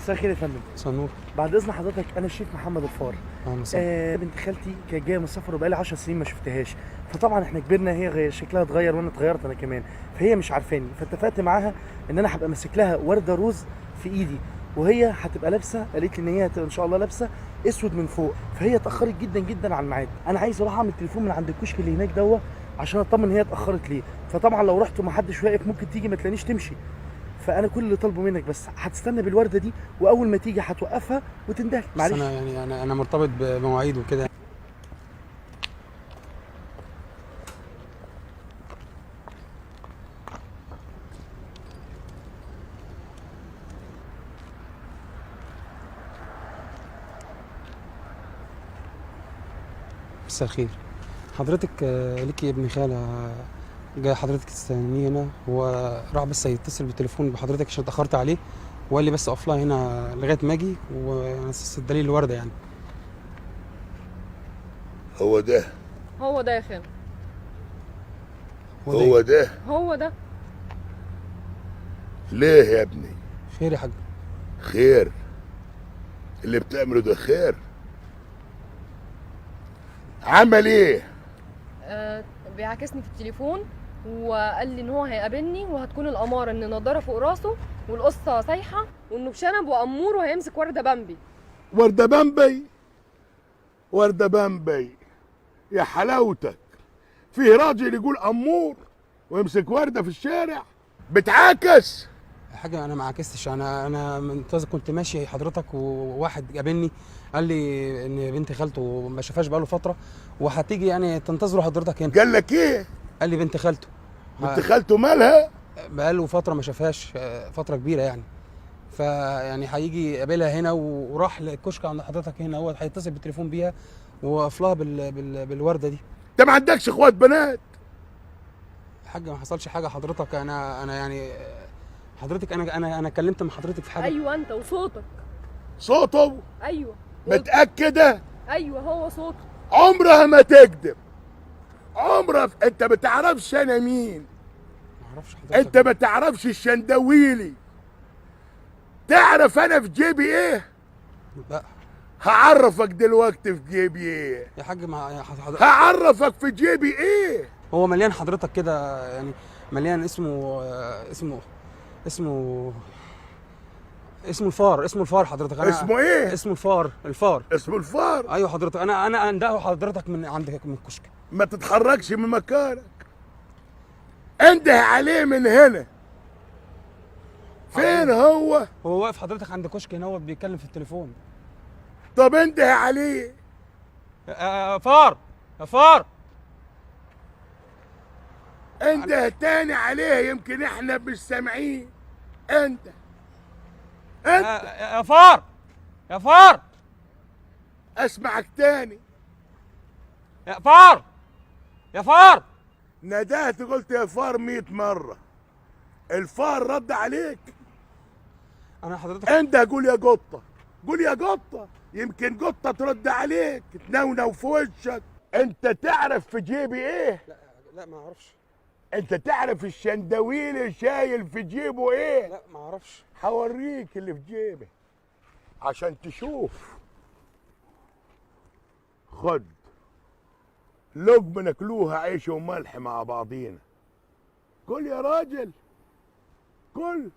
مساء الخير يا فندم. مساء النور. بعد اذن حضرتك انا الشيف محمد الفار. بنت خالتي كانت جايه من السفر وبقالي 10 سنين ما شفتهاش، فطبعا احنا كبرنا، هي شكلها اتغير وانا اتغيرت انا كمان، فهي مش عارفاني، فاتفقت معاها ان انا هبقى ماسك لها ورده روز في ايدي، وهي هتبقى لابسه، قالت لي ان هي هتبقى ان شاء الله لابسه اسود من فوق، فهي اتاخرت جدا جدا على الميعاد. انا عايز اروح اعمل تليفون من عند الكشك اللي هناك دوت عشان اطمن هي اتاخرت ليه، فطبعا لو رحت ومحدش واقف ممكن تيجي ما تلاقينيش تمشي، فانا كل اللي طالبه منك بس هتستنى بالورده دي، واول ما تيجي هتوقفها وتندهلي. معلش انا يعني انا مرتبط بمواعيد وكده. مساء الخير. حضرتك ليكي ابن خالة جاي حضرتك تستنيه هنا، هو راح بس يتصل بالتليفون بحضرتك عشان اتأخرت عليه، وقال لي بس اقف لها هنا لغاية ما اجي، وعلى اساس الدليل الوردة يعني. هو ده يا خالد، هو ده هو ده. ليه يا ابني؟ خير يا حاج. خير؟ اللي بتعمله ده خير؟ عمل ايه؟ بيعاكسني في التليفون وقال لي ان هو هيقابلني، وهتكون الاماره ان نضاره فوق راسه والقصه سايحه وانه بشنب وامور وهيمسك ورده بامبي. ورده بامبي؟ ورده بامبي يا حلاوتك، فيه راجل يقول امور ويمسك ورده في الشارع؟ بتعاكس يا حاج انا ما عكستش، انا منتظر، كنت ماشي حضرتك وواحد قابلني قال لي ان بنت خالته ما شافهاش بقاله فتره وهتيجي يعني تنتظروا حضرتك هنا. قال لك ايه؟ قال لي بنت خالته. بنت خالته مالها؟ بقاله فتره ما شافهاش، فتره كبيره يعني، فيعني هيجي يقابلها هنا، وراح للكشك عند حضرتك هنا، هو هيتصل بالتليفون بيها ووقف لها بالورده دي. انت ما عندكش اخوات بنات؟ يا حاج ما حصلش حاجه حضرتك، انا يعني حضرتك انا اتكلمت مع حضرتك في حاجه. ايوه انت وصوتك. صوته؟ ايوه متاكده؟ ايوه هو صوته. عمرها ما تكذب، عمرها. انت ما تعرفش انا مين؟ ما اعرفش حضرتك. انت ما تعرفش الشندويلي؟ تعرف انا في جيبي ايه؟ لا. هعرفك دلوقتي في جيبي ايه يا حاج ما حضرتك. هعرفك في جيبي ايه. هو مليان حضرتك كده يعني، مليان اسمه اسمه الفار حضرتك. اسمه ايه؟ اسمه الفار. اسمه الفار؟ ايوه حضرتك، انا اندهه حضرتك من عندك من الكشك. ما تتحركش من مكانك، انده عليه من هنا. فين هو؟ هو واقف حضرتك عند كشك هنا، هو بيتكلم في التليفون. طب انده عليه. يا فار، يا فار، انده تاني عليه، يمكن احنا مش سامعين. انت يا فار، يا فار، اسمعك تاني. يا فار، يا فار. ندهت قلت يا فار 100 مرة، الفار رد عليك. انا حضرتك انت قول يا قطة، قول يا قطة، يمكن قطة ترد عليك تنونو في وشك. انت تعرف في جيبي ايه؟ لا ما اعرفش. انت تعرف الشندويلي شايل في جيبه ايه؟ لا ما اعرفش. هوريك اللي في جيبه عشان تشوف. خد لقمة ناكلوها عيش وملح مع بعضينا. كل يا راجل، كل.